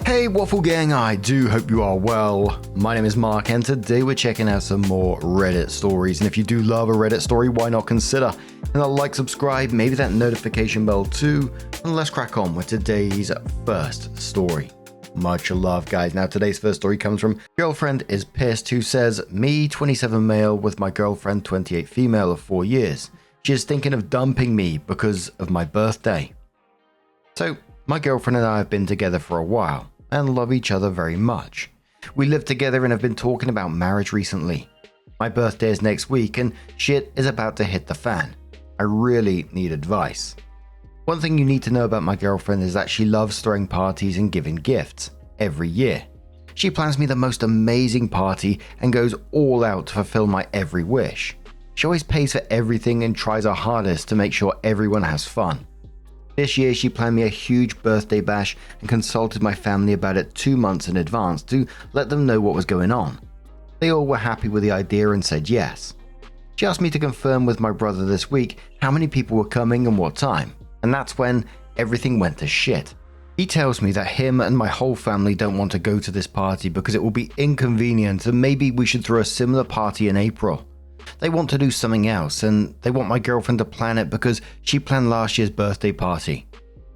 Hey Waffle Gang, I do hope you are well. My name is Mark and today we're checking out some more Reddit stories, and if you do love a Reddit story, why not consider and like, subscribe, maybe that notification bell too, and let's crack on with today's first story. Much love guys. Now today's first story comes from Girlfriend is Pissed, who says, me 27 male with my girlfriend 28 female of 4 years. She is thinking of dumping me because of my birthday. So my girlfriend and I have been together for a while and love each other very much. We live together and have been talking about marriage recently. My birthday is next week and shit is about to hit the fan. I really need advice. One thing you need to know about my girlfriend is that she loves throwing parties and giving gifts every year. She plans me the most amazing party and goes all out to fulfill my every wish. She always pays for everything and tries her hardest to make sure everyone has fun. This year she planned me a huge birthday bash and consulted my family about it 2 months in advance to let them know what was going on. They all were happy with the idea and said yes. She asked me to confirm with my brother this week how many people were coming and what time, and that's when everything went to shit. He tells me that him and my whole family don't want to go to this party because it will be inconvenient and maybe we should throw a similar party in April. They want to do something else and they want my girlfriend to plan it because she planned last year's birthday party.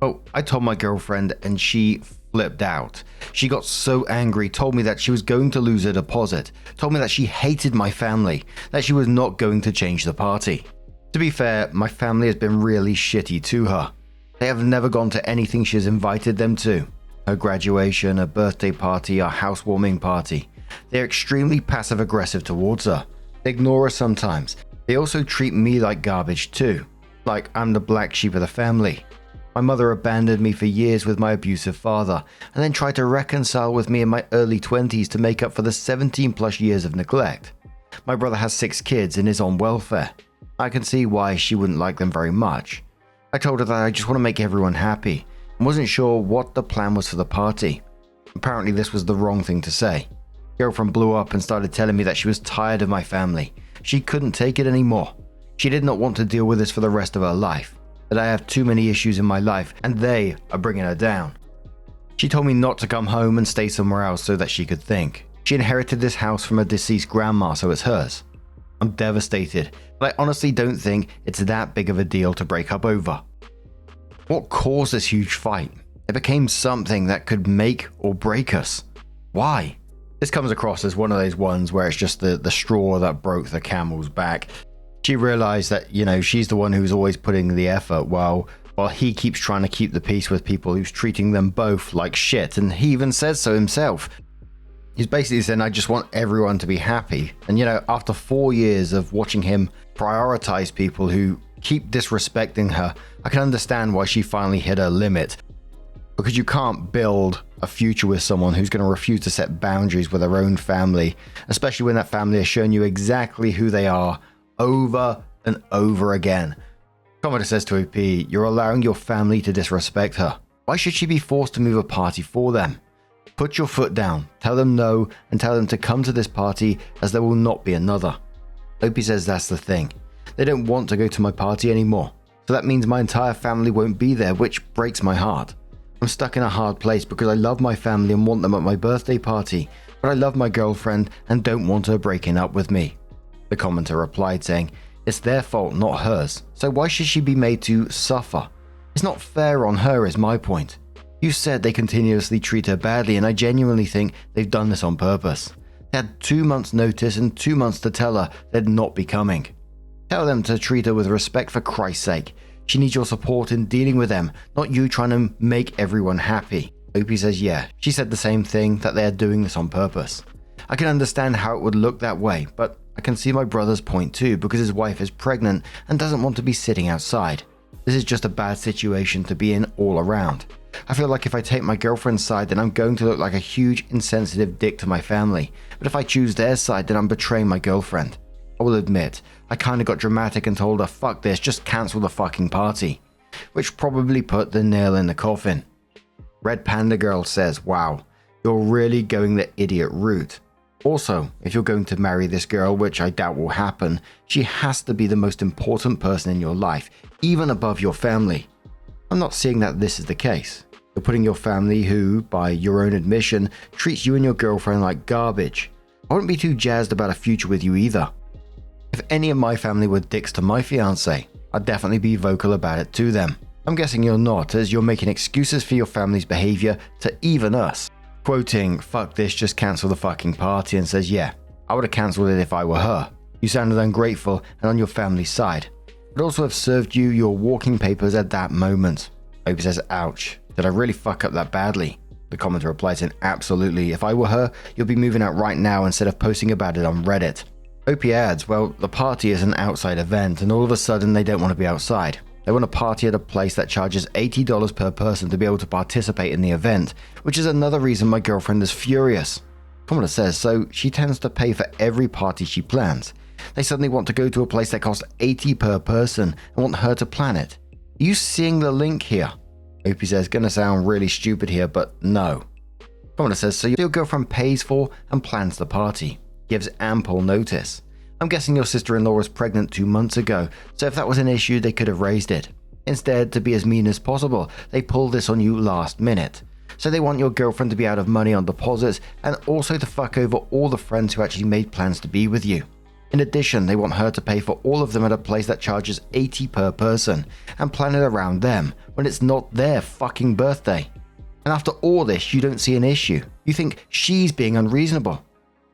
Oh, I told my girlfriend and she flipped out. She got so angry, told me that she was going to lose her deposit, told me that she hated my family, that she was not going to change the party. To be fair, my family has been really shitty to her. They have never gone to anything she has invited them to. Her graduation, a birthday party, a housewarming party. They're extremely passive aggressive towards her. They ignore her sometimes. They also treat me like garbage too, like I'm the black sheep of the family. My mother abandoned me for years with my abusive father, and then tried to reconcile with me in my early 20s to make up for the 17 plus years of neglect. My brother has 6 kids and is on welfare. I can see why she wouldn't like them very much. I told her that I just want to make everyone happy, and wasn't sure what the plan was for the party. Apparently this was the wrong thing to say. Girlfriend blew up and started telling me that she was tired of my family. She couldn't take it anymore. She did not want to deal with this for the rest of her life. That I have too many issues in my life and they are bringing her down. She told me not to come home and stay somewhere else so that she could think. She inherited this house from a deceased grandma, so it's hers. I'm devastated, but I honestly don't think it's that big of a deal to break up over. What caused this huge fight? It became something that could make or break us. Why? This comes across as one of those ones where it's just the straw that broke the camel's back. She realized that, she's the one who's always putting the effort while he keeps trying to keep the peace with people who's treating them both like shit, and he even says so himself. He's basically saying, I just want everyone to be happy. And after 4 years of watching him prioritize people who keep disrespecting her, I can understand why she finally hit her limit. Because you can't build a future with someone who's going to refuse to set boundaries with their own family, especially when that family has shown you exactly who they are over and over again. Commenter says to OP, you're allowing your family to disrespect her. Why should she be forced to move a party for them? Put your foot down, tell them no, and tell them to come to this party as there will not be another. OP says that's the thing. They don't want to go to my party anymore. So that means my entire family won't be there, which breaks my heart. I'm stuck in a hard place because I love my family and want them at my birthday party, but I love my girlfriend and don't want her breaking up with me. The commenter replied saying, it's their fault, not hers, so why should she be made to suffer? It's not fair on her is my point. You said they continuously treat her badly and I genuinely think they've done this on purpose. They had 2 months notice and 2 months to tell her they'd not be coming. Tell them to treat her with respect for Christ's sake. She needs your support in dealing with them, not you trying to make everyone happy. Opie says yeah, she said the same thing, that they are doing this on purpose. I can understand how it would look that way, but I can see my brother's point too because his wife is pregnant and doesn't want to be sitting outside. This is just a bad situation to be in all around. I feel like if I take my girlfriend's side then I'm going to look like a huge insensitive dick to my family, but if I choose their side then I'm betraying my girlfriend. I will admit, I kinda got dramatic and told her fuck this, just cancel the fucking party. Which probably put the nail in the coffin. Red Panda Girl says, wow, you're really going the idiot route. Also, if you're going to marry this girl, which I doubt will happen, she has to be the most important person in your life, even above your family. I'm not seeing that this is the case. You're putting your family who, by your own admission, treats you and your girlfriend like garbage. I wouldn't be too jazzed about a future with you either. If any of my family were dicks to my fiancé, I'd definitely be vocal about it to them. I'm guessing you're not, as you're making excuses for your family's behavior to even us. Quoting, "Fuck this, just cancel the fucking party," and says, "Yeah, I would have cancelled it if I were her. You sounded ungrateful and on your family's side. I'd also have served you your walking papers at that moment." Opie says, "Ouch, did I really fuck up that badly?" The commenter replies in, "Absolutely, if I were her, you'll be moving out right now instead of posting about it on Reddit." Opie adds, "Well, the party is an outside event and all of a sudden they don't want to be outside. They want to party at a place that charges $80 per person to be able to participate in the event, which is another reason my girlfriend is furious." Commenter says, "So she tends to pay for every party she plans. They suddenly want to go to a place that costs $80 per person and want her to plan it. Are you seeing the link here?" Opie says, "Gonna sound really stupid here, but no." Commenter says, "So your girlfriend pays for and plans the party, gives ample notice. I'm guessing your sister-in-law was pregnant 2 months ago, so if that was an issue, they could have raised it. Instead, to be as mean as possible, they pull this on you last minute. So they want your girlfriend to be out of money on deposits and also to fuck over all the friends who actually made plans to be with you. In addition, they want her to pay for all of them at a place that charges $80 per person and plan it around them when it's not their fucking birthday. And after all this, you don't see an issue. You think she's being unreasonable.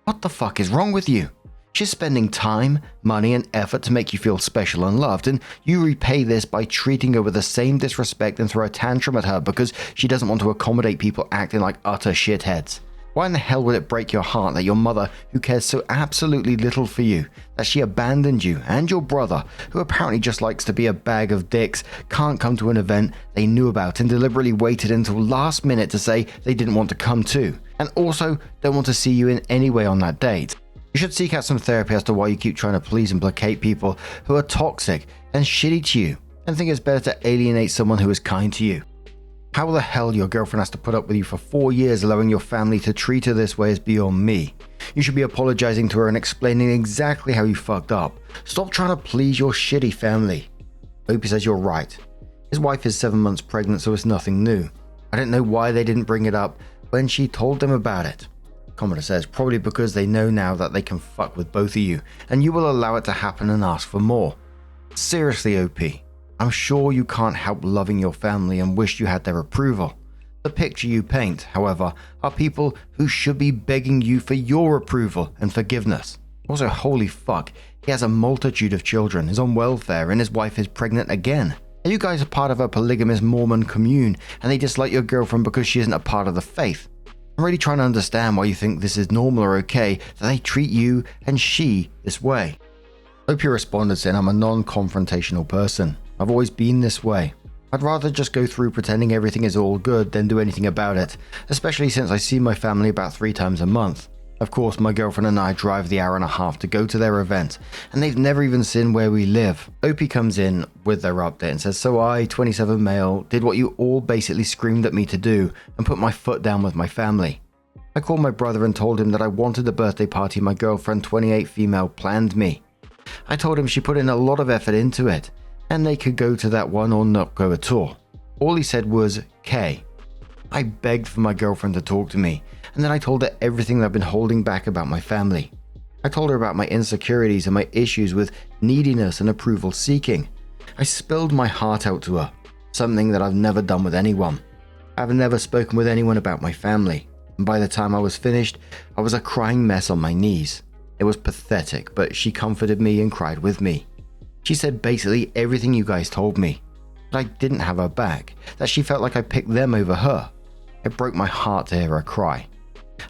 What the fuck is wrong with you? She's spending time, money, and effort to make you feel special and loved, and you repay this by treating her with the same disrespect and throw a tantrum at her because she doesn't want to accommodate people acting like utter shitheads. Why in the hell would it break your heart that your mother, who cares so absolutely little for you, that she abandoned you and your brother, who apparently just likes to be a bag of dicks, can't come to an event they knew about and deliberately waited until last minute to say they didn't want to come to, and also don't want to see you in any way on that date? You should seek out some therapy as to why you keep trying to please and placate people who are toxic and shitty to you, and think it's better to alienate someone who is kind to you. How the hell your girlfriend has to put up with you for 4 years allowing your family to treat her this way is beyond me. You should be apologizing to her and explaining exactly how you fucked up. Stop trying to please your shitty family." Opie says, "You're right. His wife is 7 months pregnant, so it's nothing new. I don't know why they didn't bring it up when she told them about it." Commenter says, "Probably because they know now that they can fuck with both of you, and you will allow it to happen and ask for more. Seriously, OP, I'm sure you can't help loving your family and wish you had their approval. The picture you paint, however, are people who should be begging you for your approval and forgiveness. Also, holy fuck, he has a multitude of children, is on welfare, and his wife is pregnant again. And you guys are part of a polygamous Mormon commune, and they dislike your girlfriend because she isn't a part of the faith. I'm really trying to understand why you think this is normal or okay that they treat you and she this way." Opie responded saying, "I'm a non-confrontational person. I've always been this way. I'd rather just go through pretending everything is all good than do anything about it, especially since I see my family about 3 times a month. Of course, my girlfriend and I drive the hour and a half to go to their event, and they've never even seen where we live." Opie comes in with their update and says, "So I, 27 male, did what you all basically screamed at me to do and put my foot down with my family. I called my brother and told him that I wanted the birthday party my girlfriend, 28 female, planned me. I told him she put in a lot of effort into it, and they could go to that one or not go at all. All he said was, K. I begged for my girlfriend to talk to me, and then I told her everything that I've been holding back about my family. I told her about my insecurities and my issues with neediness and approval seeking. I spilled my heart out to her, something that I've never done with anyone. I've never spoken with anyone about my family, and by the time I was finished, I was a crying mess on my knees. It was pathetic, but she comforted me and cried with me. She said basically everything you guys told me, that I didn't have her back, that she felt like I picked them over her. It broke my heart to hear her cry.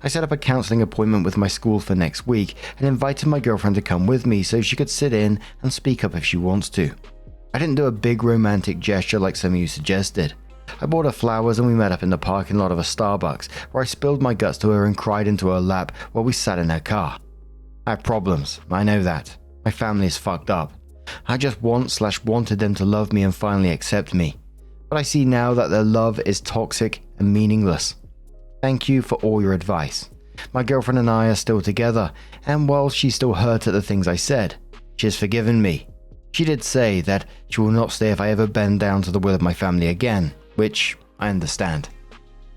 I set up a counseling appointment with my school for next week and invited my girlfriend to come with me so she could sit in and speak up if she wants to. I didn't do a big romantic gesture like some of you suggested. I bought her flowers and we met up in the parking lot of a Starbucks where I spilled my guts to her and cried into her lap while we sat in her car. I have problems, I know that. My family is fucked up. I just wanted them to love me and finally accept me. But I see now that their love is toxic and meaningless. Thank you for all your advice. My girlfriend and I are still together, and while she's still hurt at the things I said, she has forgiven me. She did say that she will not stay if I ever bend down to the will of my family again, which I understand.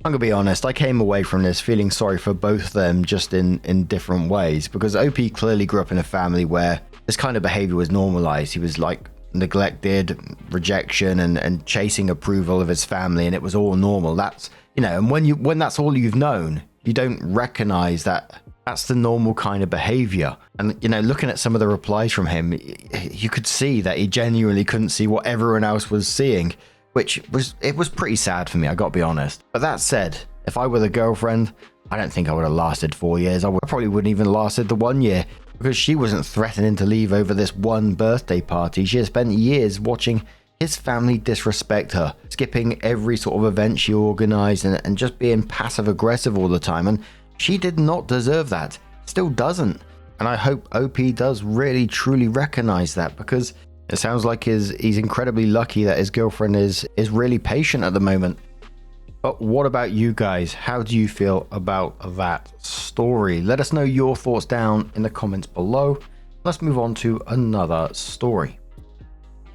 I'm gonna be honest, I came away from this feeling sorry for both of them, just in different ways, because OP clearly grew up in a family where this kind of behavior was normalized. He was like neglected, rejection, and chasing approval of his family, and it was all normal. That's, you know, and when that's all you've known, you don't recognize that that's the normal kind of behavior. And, you know, looking at some of the replies from him, you could see that he genuinely couldn't see what everyone else was seeing, which was pretty sad for me, I gotta be honest. But that said, if I were the girlfriend, I don't think I would have lasted 4 years. I probably wouldn't even lasted the 1 year, because she wasn't threatening to leave over this one birthday party. She had spent years watching his family disrespect her, skipping every sort of event she organized and just being passive aggressive all the time. And she did not deserve that, still doesn't. And I hope OP does really truly recognize that, because it sounds like he's incredibly lucky that his girlfriend is really patient at the moment. But what about you guys? How do you feel about that story? Let us know your thoughts down in the comments below. Let's move on to another story.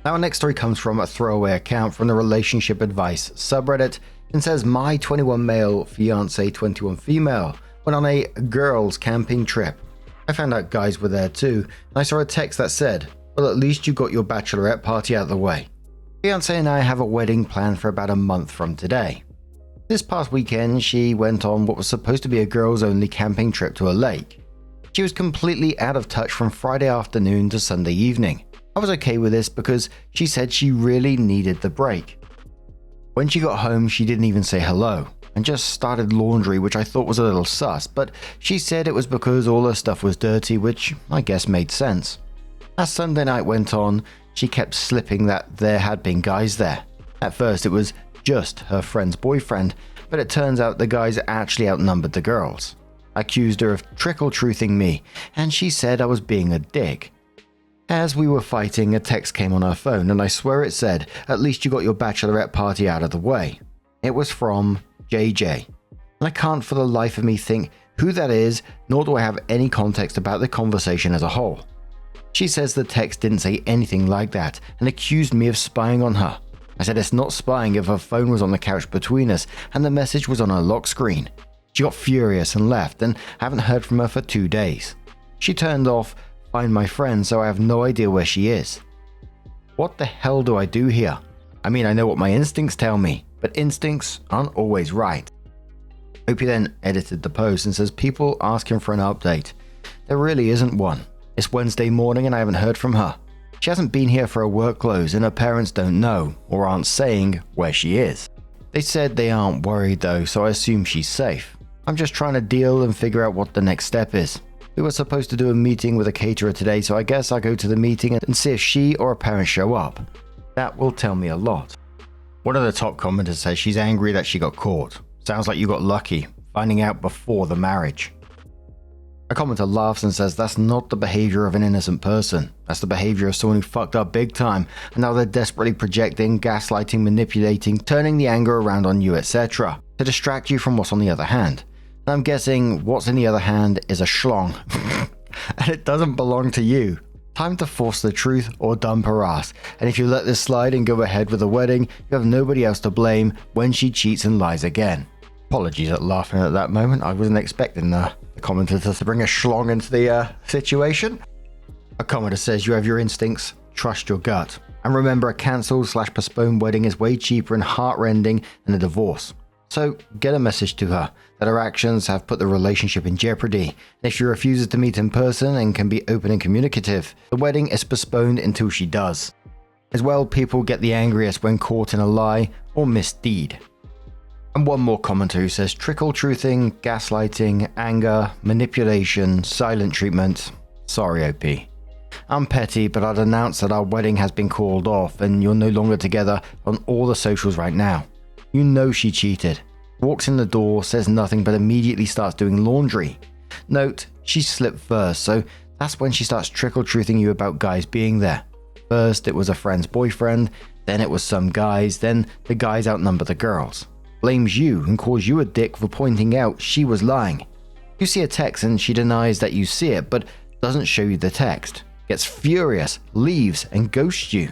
Now, our next story comes from a throwaway account from the relationship advice subreddit, and says, my 21 male fiance 21 female went on a girls camping trip. I found out guys were there too, and I saw a text that said, well, at least you got your bachelorette party out of the way. Fiance and I have a wedding planned for about a month from today. This past weekend, she went on what was supposed to be a girls-only camping trip to a lake. She was completely out of touch from Friday afternoon to Sunday evening. I was okay with this because she said she really needed the break. When she got home, she didn't even say hello and just started laundry, which I thought was a little sus, but she said it was because all her stuff was dirty, which I guess made sense. As Sunday night went on, she kept slipping that there had been guys there. At first, it was just her friend's boyfriend, but it turns out the guys actually outnumbered the girls. I accused her of trickle-truthing me, and she said I was being a dick. As we were fighting, a text came on her phone, and I swear it said, at least you got your bachelorette party out of the way. It was from JJ, and I can't for the life of me think who that is, nor do I have any context about the conversation as a whole. She says the text didn't say anything like that, and accused me of spying on her. I said it's not spying if her phone was on the couch between us and the message was on her lock screen. She got furious and left, and I haven't heard from her for 2 days. She turned off Find My Friend, so I have no idea where she is. What the hell do I do here? I mean, I know what my instincts tell me, but instincts aren't always right. Opie then edited the post and says people asking for an update. There really isn't one. It's Wednesday morning and I haven't heard from her. She hasn't been here for her work clothes and her parents don't know or aren't saying where she is. They said they aren't worried though, so I assume she's safe. I'm just trying to deal and figure out what the next step is. We were supposed to do a meeting with a caterer today, so I guess I'll go to the meeting and see if she or her parents show up. That will tell me a lot. One of the top commenters says she's angry that she got caught. Sounds like you got lucky, finding out before the marriage. A commenter laughs and says that's not the behavior of an innocent person. That's the behavior of someone who fucked up big time, and now they're desperately projecting, gaslighting, manipulating, turning the anger around on you, etc. to distract you from what's on the other hand. And I'm guessing what's in the other hand is a schlong. And it doesn't belong to you. Time to force the truth or dump her ass. And if you let this slide and go ahead with the wedding, you have nobody else to blame when she cheats and lies again. Apologies at laughing at that moment. I wasn't expecting the commenter to bring a schlong into the situation. A commenter says you have your instincts, trust your gut. And remember, a cancelled/postponed wedding is way cheaper and heart-rending than a divorce. So get a message to her that her actions have put the relationship in jeopardy. And if she refuses to meet in person and can be open and communicative, the wedding is postponed until she does. As well, people get the angriest when caught in a lie or misdeed. And one more commenter who says trickle-truthing, gaslighting, anger, manipulation, silent treatment. Sorry, OP. I'm petty, but I'd announce that our wedding has been called off and you're no longer together on all the socials right now. You know she cheated. Walks in the door, says nothing, but immediately starts doing laundry. Note, she slipped first, so that's when she starts trickle-truthing you about guys being there. First, it was a friend's boyfriend, then it was some guys, then the guys outnumber the girls. Blames you and calls you a dick for pointing out she was lying. You see a text and she denies that you see it, but doesn't show you the text. Gets furious, leaves, and ghosts you.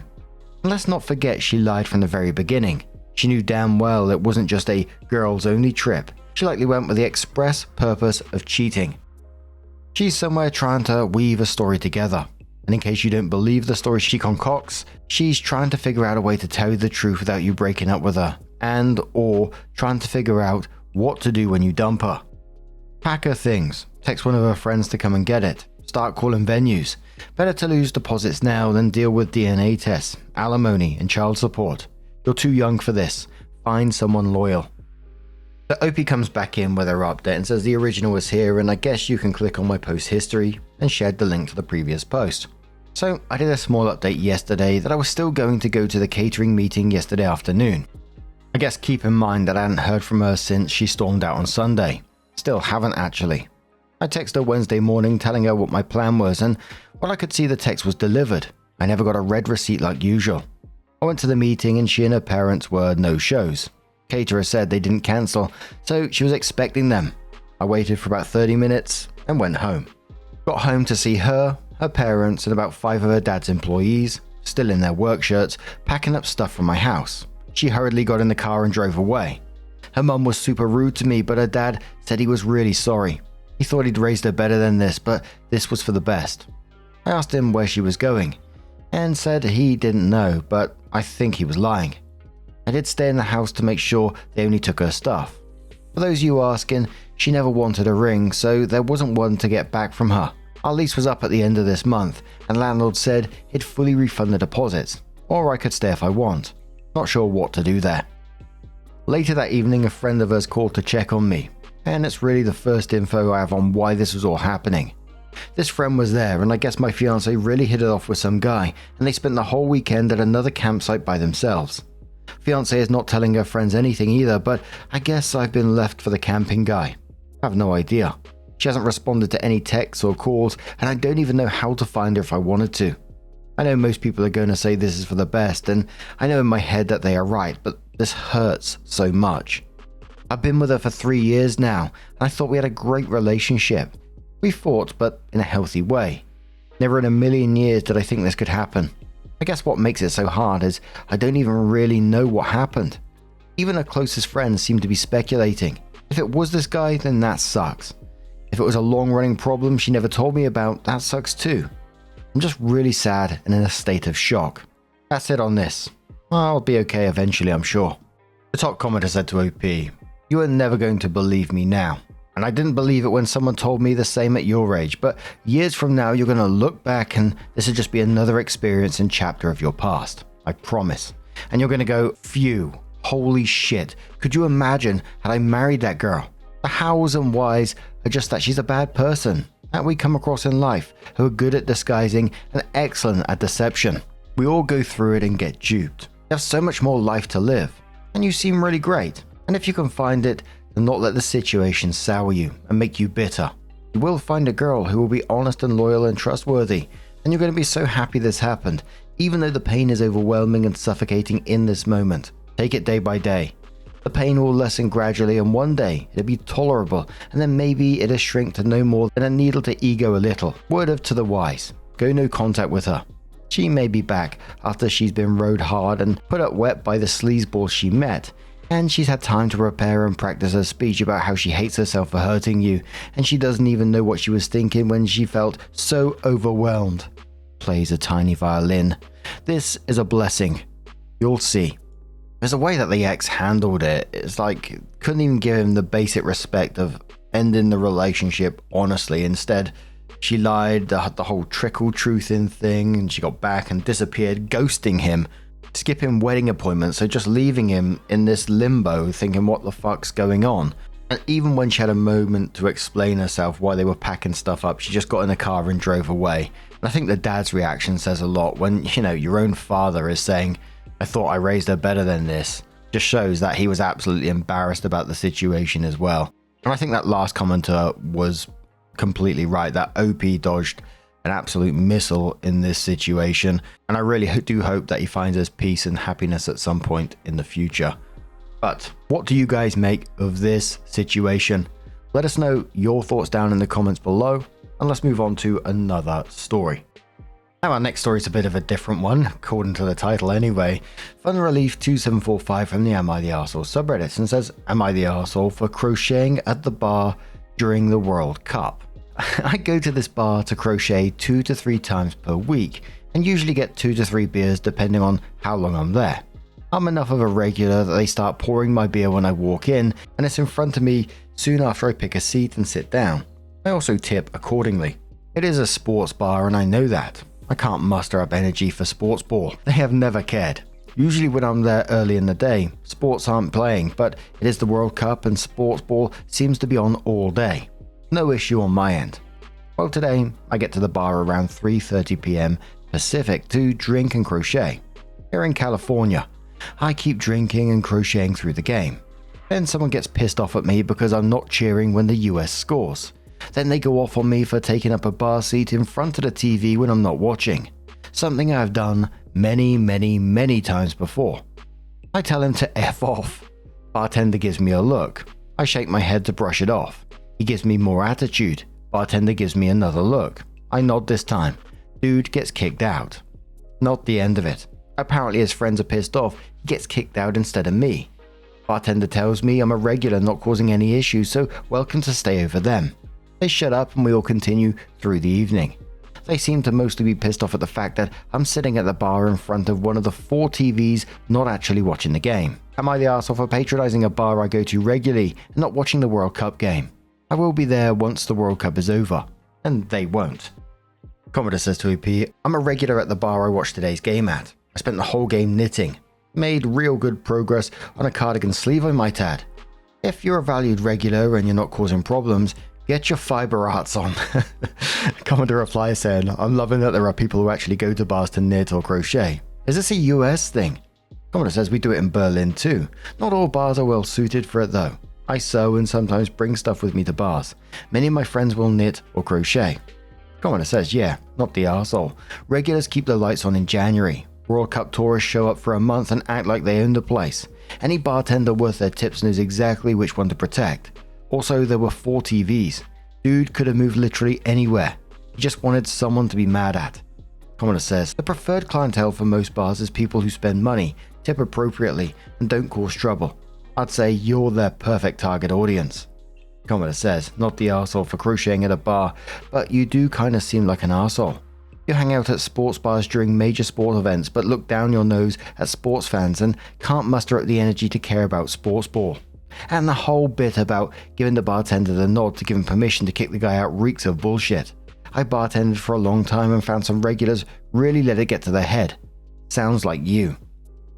And let's not forget she lied from the very beginning. She knew damn well it wasn't just a girls-only trip. She likely went with the express purpose of cheating. She's somewhere trying to weave a story together. And in case you don't believe the story she concocts, she's trying to figure out a way to tell you the truth without you breaking up with her, and or trying to figure out what to do when you dump her. Pack her things, text one of her friends to come and get it, start calling venues. Better to lose deposits now than deal with DNA tests, alimony, and child support. You're too young for this. Find someone loyal. The OP comes back in with her update and says the original is here, and I guess you can click on my post history and shared the link to the previous post. So I did a small update yesterday that I was still going to go to the catering meeting yesterday afternoon. I guess keep in mind that I hadn't heard from her since she stormed out on Sunday. Still haven't actually. I texted her Wednesday morning telling her what my plan was, and while I could see the text was delivered, I never got a red receipt like usual. I went to the meeting and she and her parents were no-shows. Caterer said they didn't cancel, so she was expecting them. I waited for about 30 minutes and went home. Got home to see her, her parents, and about 5 of her dad's employees, still in their work shirts, packing up stuff from my house. She hurriedly got in the car and drove away. Her mum was super rude to me, but her dad said he was really sorry. He thought he'd raised her better than this, but this was for the best. I asked him where she was going, and said he didn't know, but I think he was lying. I did stay in the house to make sure they only took her stuff. For those of you asking, she never wanted a ring, so there wasn't one to get back from her. Our lease was up at the end of this month, and landlord said he'd fully refund the deposits, or I could stay if I want. Not sure what to do there. Later that evening, a friend of hers called to check on me, and it's really the first info I have on why this was all happening. This friend was there, and I guess my fiance really hit it off with some guy, and they spent the whole weekend at another campsite by themselves. Fiance is not telling her friends anything either, but I guess I've been left for the camping guy. I have no idea. She hasn't responded to any texts or calls, and I don't even know how to find her if I wanted to. I know most people are going to say this is for the best, and I know in my head that they are right, but this hurts so much. I've been with her for 3 years now, and I thought we had a great relationship. We fought, but in a healthy way. Never in a million years did I think this could happen. I guess what makes it so hard is I don't even really know what happened. Even her closest friends seem to be speculating. If it was this guy, then that sucks. If it was a long-running problem she never told me about, that sucks too. I'm just really sad and in a state of shock. That's it on this. I'll be okay eventually, I'm sure. The top commenter said to OP, "You are never going to believe me now. And I didn't believe it when someone told me the same at your age, but years from now you're going to look back and this will just be another experience and chapter of your past. I promise. And you're going to go, phew, holy shit. Could you imagine had I married that girl? The hows and whys are just that she's a bad person that we come across in life who are good at disguising and excellent at deception. We all go through it and get duped. You have so much more life to live. And you seem really great. And if you can find it, and not let the situation sour you and make you bitter. You will find a girl who will be honest and loyal and trustworthy, and you're going to be so happy this happened, even though the pain is overwhelming and suffocating in this moment. Take it day by day. The pain will lessen gradually, and one day it'll be tolerable, and then maybe it'll shrink to no more than a needle to ego a little. Word of to the wise. Go no contact with her. She may be back after she's been rode hard and put up wet by the sleazeballs she met, and she's had time to prepare and practice her speech about how she hates herself for hurting you, and she doesn't even know what she was thinking when she felt so overwhelmed. Plays a tiny violin. This is a blessing. You'll see. There's a way that the ex handled it. It's like, couldn't even give him the basic respect of ending the relationship honestly. Instead, she lied, the whole trickle truth in thing, and she got back and disappeared, ghosting him. Skipping wedding appointments, so just leaving him in this limbo thinking what the fuck's going on. And even when she had a moment to explain herself why they were packing stuff up, she just got in the car and drove away. And I think the dad's reaction says a lot when, your own father is saying, "I thought I raised her better than this." Just shows that he was absolutely embarrassed about the situation as well. And I think that last commenter was completely right, that OP dodged an absolute missile in this situation, and I really do hope that he finds his peace and happiness at some point in the future. But what do you guys make of this situation? Let us know your thoughts down in the comments below, and let's move on to another story. Now our next story is a bit of a different one, according to the title anyway. Fun Relief 2745 from the Am I the Arsehole subreddit and says, am I the arsehole for crocheting at the bar during the World Cup? I go to this bar to crochet 2 to 3 times per week and usually get 2 to 3 beers depending on how long I'm there. I'm enough of a regular that they start pouring my beer when I walk in and it's in front of me soon after I pick a seat and sit down. I also tip accordingly. It is a sports bar and I know that. I can't muster up energy for sports ball. They have never cared. Usually when I'm there early in the day, sports aren't playing, but it is the World Cup and sports ball seems to be on all day. No issue on my end. Well, today I get to the bar around 3:30 p.m. Pacific to drink and crochet. Here in California, I keep drinking and crocheting through the game. Then someone gets pissed off at me because I'm not cheering when the US scores. Then they go off on me for taking up a bar seat in front of the TV when I'm not watching. Something I've done many times before. I tell him to F off. Bartender gives me a look. I shake my head to brush it off. He gives me more attitude. Bartender gives me another look. I nod this time. Dude gets kicked out. Not the end of it. Apparently his friends are pissed off. He gets kicked out instead of me. Bartender tells me I'm a regular not causing any issues, so welcome to stay over them. They shut up and we all continue through the evening. They seem to mostly be pissed off at the fact that I'm sitting at the bar in front of one of the 4 TVs not actually watching the game. Am I the arsehole for patronizing a bar I go to regularly and not watching the World Cup game? I will be there once the World Cup is over. And they won't. Commodore says to EP, I'm a regular at the bar I watched today's game at. I spent the whole game knitting. Made real good progress on a cardigan sleeve I might add. If you're a valued regular and you're not causing problems, get your fiber arts on. Commodore replies saying, I'm loving that there are people who actually go to bars to knit or crochet. Is this a US thing? Commodore says we do it in Berlin too. Not all bars are well suited for it though. I sew and sometimes bring stuff with me to bars. Many of my friends will knit or crochet. Commodore says, yeah, not the arsehole. Regulars keep the lights on in January. World Cup tourists show up for a month and act like they own the place. Any bartender worth their tips knows exactly which one to protect. Also, there were 4 TVs. Dude could have moved literally anywhere. He just wanted someone to be mad at. Commodore says, the preferred clientele for most bars is people who spend money, tip appropriately, and don't cause trouble. I'd say you're their perfect target audience. Commodore says, not the arsehole for crocheting at a bar, but you do kinda seem like an arsehole. You hang out at sports bars during major sport events but look down your nose at sports fans and can't muster up the energy to care about sports ball. And the whole bit about giving the bartender the nod to give him permission to kick the guy out reeks of bullshit. I bartended for a long time and found some regulars really let it get to their head. Sounds like you.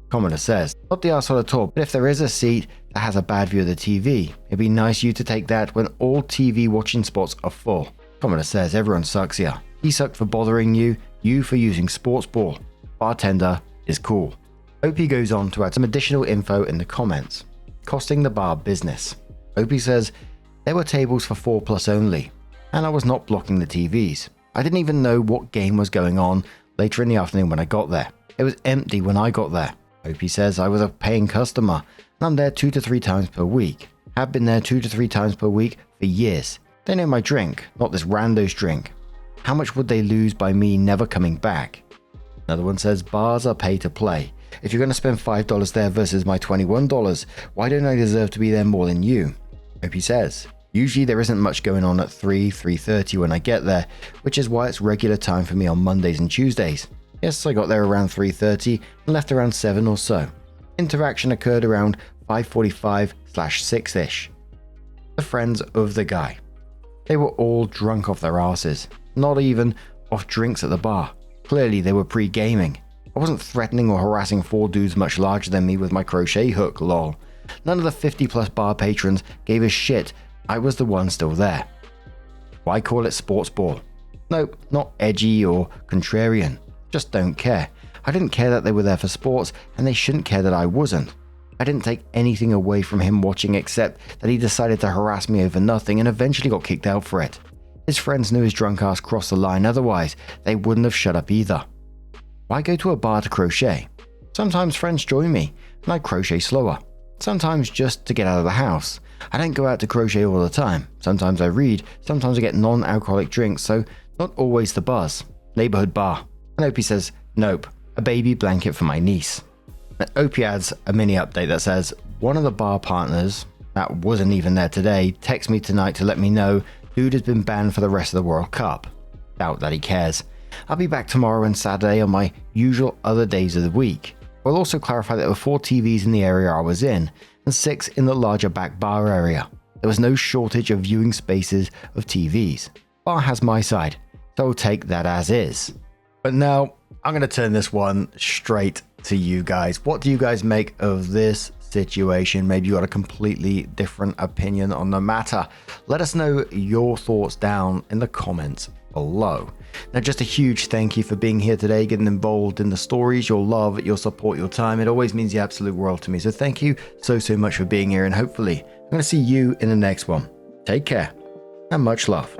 Commodore says, not the arsehole at all, but if there is a seat that has a bad view of the TV, it'd be nice you to take that when all TV watching spots are full. Commodore says, everyone sucks here. He sucked for bothering you, you for using sports ball. Bartender is cool. Opie goes on to add some additional info in the comments. Costing the bar business. Opie says, there were tables for 4+ only, and I was not blocking the TVs. I didn't even know what game was going on later in the afternoon when I got there. It was empty when I got there. Opie says I was a paying customer, and I'm there 2 to 3 times per week. Have been there 2 to 3 times per week for years. They know my drink, not this rando's drink. How much would they lose by me never coming back? Another one says bars are pay to play. If you're going to spend $5 there versus my $21, why don't I deserve to be there more than you? Opie says, usually there isn't much going on at 3:30 when I get there, which is why it's regular time for me on Mondays and Tuesdays. Yes, I got there around 3:30 and left around 7 or so. Interaction occurred around 5:45/6ish. The friends of the guy. They were all drunk off their asses, not even off drinks at the bar. Clearly they were pre-gaming. I wasn't threatening or harassing 4 dudes much larger than me with my crochet hook, lol. None of the 50+ bar patrons gave a shit. I was the one still there. Why call it sports ball? Nope, not edgy or contrarian. Just don't care. I didn't care that they were there for sports, and they shouldn't care that I wasn't. I didn't take anything away from him watching except that he decided to harass me over nothing and eventually got kicked out for it. His friends knew his drunk ass crossed the line, otherwise they wouldn't have shut up either. Why go to a bar to crochet? Sometimes friends join me, and I crochet slower. Sometimes just to get out of the house. I don't go out to crochet all the time. Sometimes I read, sometimes I get non-alcoholic drinks, so not always the buzz. Neighborhood bar. And Opie says, nope, a baby blanket for my niece. And Opie adds a mini update that says, one of the bar partners that wasn't even there today texted me tonight to let me know dude has been banned for the rest of the World Cup. Doubt that he cares. I'll be back tomorrow and Saturday on my usual other days of the week. I'll also clarify that there were 4 TVs in the area I was in and 6 in the larger back bar area. There was no shortage of viewing spaces of TVs. Bar has my side, so I'll take that as is. But now, I'm going to turn this one straight to you guys. What do you guys make of this situation? Maybe you got a completely different opinion on the matter. Let us know your thoughts down in the comments below. Now, just a huge thank you for being here today, getting involved in the stories, your love, your support, your time. It always means the absolute world to me. So thank you so much for being here, and hopefully I'm going to see you in the next one. Take care and much love.